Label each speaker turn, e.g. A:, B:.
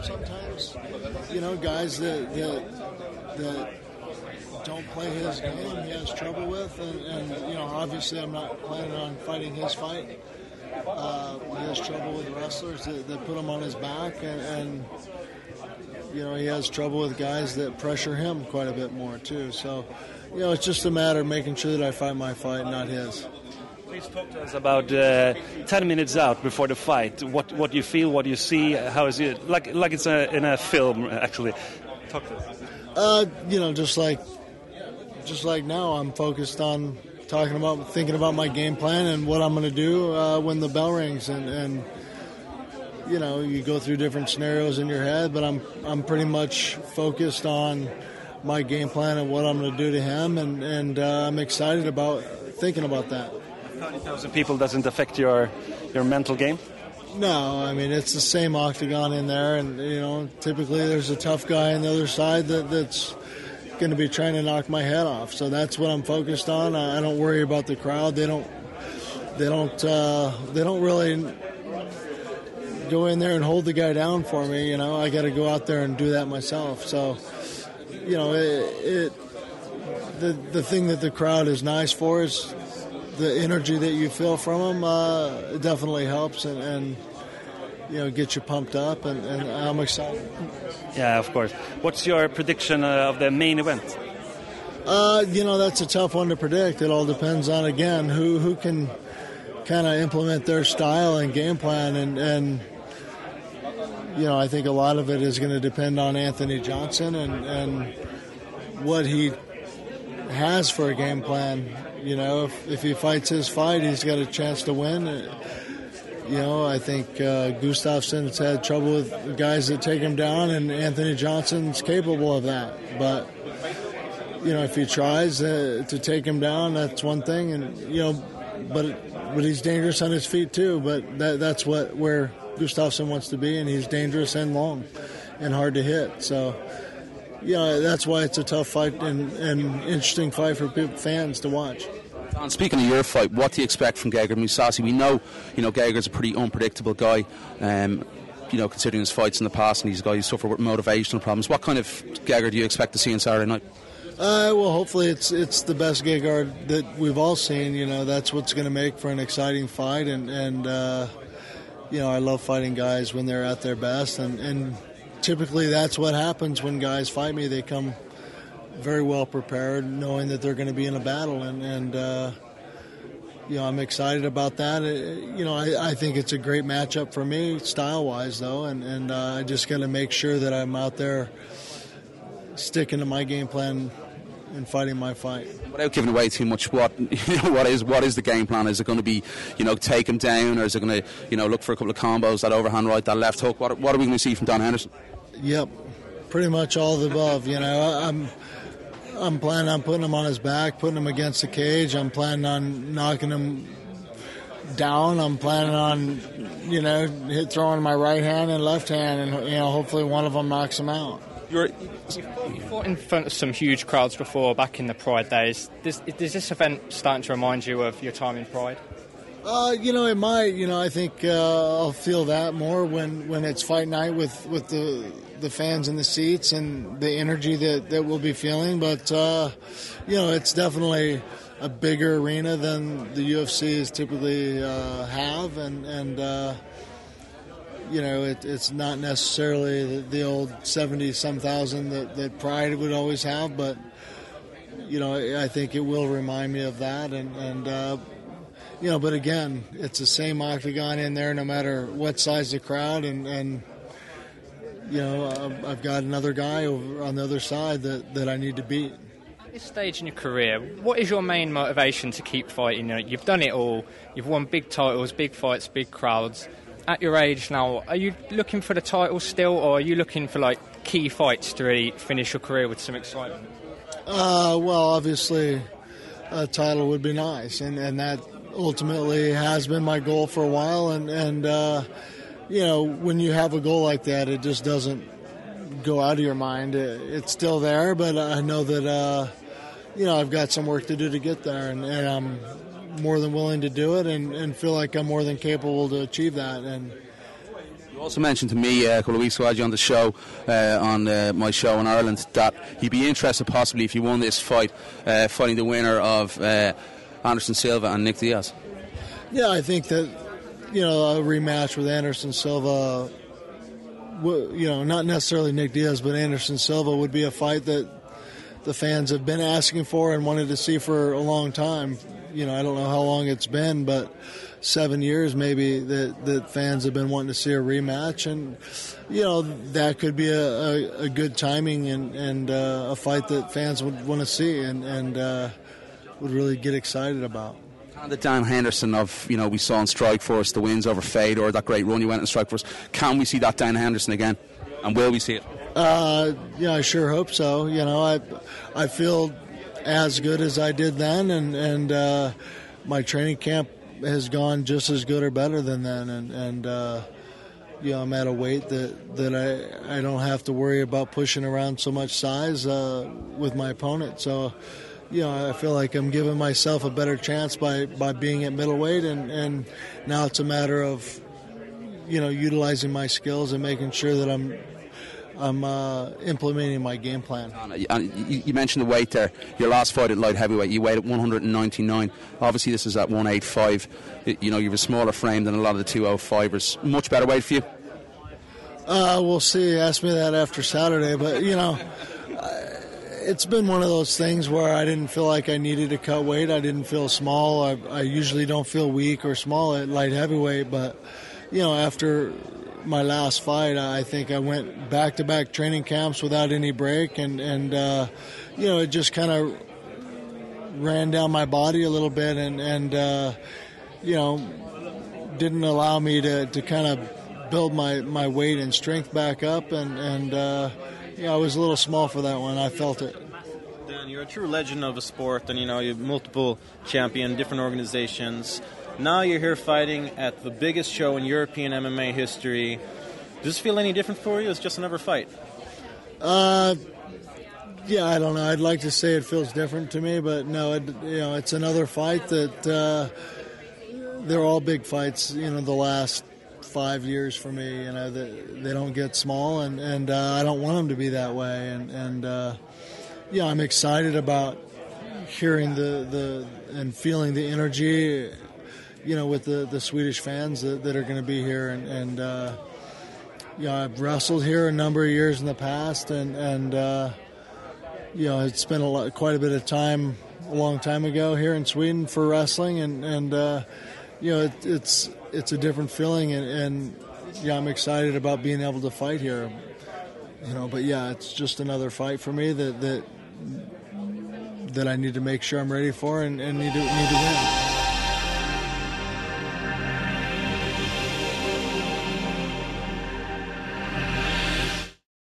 A: Sometimes, guys that don't play his game, he has trouble with, and obviously I'm not planning on fighting his fight. He has trouble with wrestlers that put him on his back, and he has trouble with guys that pressure him quite a bit more too. So, it's just a matter of making sure that I fight my fight, not his.
B: Please talk to us about 10 minutes out before the fight. What you feel, what you see, how is it? Like it's in a film, actually. Talk to us.
A: Just like now, I'm focused on thinking about my game plan and what I'm going to do when the bell rings, and you go through different scenarios in your head, but I'm pretty much focused on my game plan and what I'm going to do to him, and I'm excited about thinking about that.
B: 30,000 people doesn't affect your mental game?
A: No, I mean, it's the same octagon in there, and typically there's a tough guy on the other side that's going to be trying to knock my head off. So that's what I'm focused on. I don't worry about the crowd. They don't really go in there and hold the guy down for me. I got to go out there and do that myself. So, the thing that the crowd is nice for is the energy that you feel from them. It definitely helps and get you pumped up, and I'm excited.
B: Yeah, of course. What's your prediction of the main event?
A: That's a tough one to predict. It all depends on, again, who can kind of implement their style and game plan, and I think a lot of it is going to depend on Anthony Johnson and what he has for a game plan. If he fights his fight, he's got a chance to win. I think Gustafsson's had trouble with guys that take him down, and Anthony Johnson's capable of that. But, if he tries to take him down, that's one thing. And, but he's dangerous on his feet too. But that's where Gustafsson wants to be, and he's dangerous and long and hard to hit. So, that's why it's a tough fight and interesting fight for fans to watch.
C: Don, speaking of your fight, what do you expect from Gegard Mousasi? We know, Gegard's a pretty unpredictable guy, considering his fights in the past, and he's a guy who suffered with motivational problems. What kind of Gegard do you expect to see on Saturday night?
A: Well, hopefully it's the best Gegard that we've all seen. That's what's going to make for an exciting fight, and I love fighting guys when they're at their best, and typically that's what happens when guys fight me. They come very well prepared, knowing that they're going to be in a battle, and I'm excited about that. I think it's a great matchup for me, style-wise, though, and I just got to make sure that I'm out there sticking to my game plan and fighting my fight.
C: Without giving away too much, what is the game plan? Is it going to be, take him down, or is it going to, look for a couple of combos, that overhand right, that left hook? What are we going to see from Don Henderson?
A: Yep, pretty much all of the above. I'm planning on putting him on his back, putting him against the cage. I'm planning on knocking him down. I'm planning on, throwing my right hand and left hand, and hopefully one of them knocks him out.
D: You fought in front of some huge crowds before, back in the Pride days. Is this event starting to remind you of your time in Pride?
A: It might. I think I'll feel that more when it's fight night with the fans in the seats and the energy that we'll be feeling. But, it's definitely a bigger arena than the UFC is typically have. And it's not necessarily the old 70-some thousand that Pride would always have. But, I think it will remind me of that. But again, it's the same octagon in there no matter what size the crowd, and I've got another guy over on the other side that I need to beat.
D: At this stage in your career, what is your main motivation to keep fighting? You've done it all. You've won big titles, big fights, big crowds. At your age now, are you looking for the title still, or are you looking for key fights to really finish your career with some excitement?
A: Well, obviously, a title would be nice, and that ultimately has been my goal for a while, and when you have a goal like that, it just doesn't go out of your mind. It's still there, but I know that I've got some work to do to get there, and I'm more than willing to do it, and feel like I'm more than capable to achieve that. And
C: You also mentioned to me a couple of weeks ago, I had you on the show, on my show in Ireland, that he'd be interested possibly if you won this fight, fighting the winner of Anderson Silva and Nick Diaz.
A: Yeah, I think that, you know, a rematch with Anderson Silva, you know, not necessarily Nick Diaz, but Anderson Silva would be a fight that the fans have been asking for and wanted to see for a long time. You know, I don't know how long it's been, but 7 years maybe that fans have been wanting to see a rematch. And, you know, that could be a good timing and a fight that fans would want to see and would really get excited about.
C: And the Dan Henderson of, you know, we saw in Strikeforce, the wins over Fedor, that great run you went in Strikeforce. Can we see that Dan Henderson again? And will we see it?
A: Yeah, I sure hope so. You know, I feel as good as I did then, and my training camp has gone just as good or better than then, and you know, I'm at a weight that I don't have to worry about pushing around so much size with my opponent. So, you know, I feel like I'm giving myself a better chance by being at middleweight, and now it's a matter of, you know, utilizing my skills and making sure that I'm implementing my game plan.
C: You mentioned the weight there. Your last fight at light heavyweight, you weighed at 199. Obviously, this is at 185. You know, you have a smaller frame than a lot of the 205ers. Much better weight for you?
A: We'll see. Ask me that after Saturday. But, you know, it's been one of those things where I didn't feel like I needed to cut weight. I didn't feel small. I usually don't feel weak or small at light heavyweight. But, you know, after my last fight, I think I went back-to-back training camps without any break, and you know, it just kind of ran down my body a little bit, and you know, didn't allow me to kind of build my weight and strength back up, and you know, I was a little small for that one. I felt it.
E: Dan, you're a true legend of the sport, and you know, you're multiple champion, different organizations. Now you're here fighting at the biggest show in European MMA history. Does this feel any different for you? It's just another fight.
A: Yeah, I don't know. I'd like to say it feels different to me, but no, you know, it's another fight that they're all big fights. You know, the last 5 years for me, you know, they don't get small, and I don't want them to be that way. And yeah, I'm excited about hearing and feeling the energy, you know, with the Swedish fans that are going to be here, and you know, I've wrestled here a number of years in the past, and you know, it's been quite a bit of time, a long time ago here in Sweden for wrestling, and you know, it's a different feeling, and yeah, I'm excited about being able to fight here, you know. But yeah, it's just another fight for me that I need to make sure I'm ready for and need to win.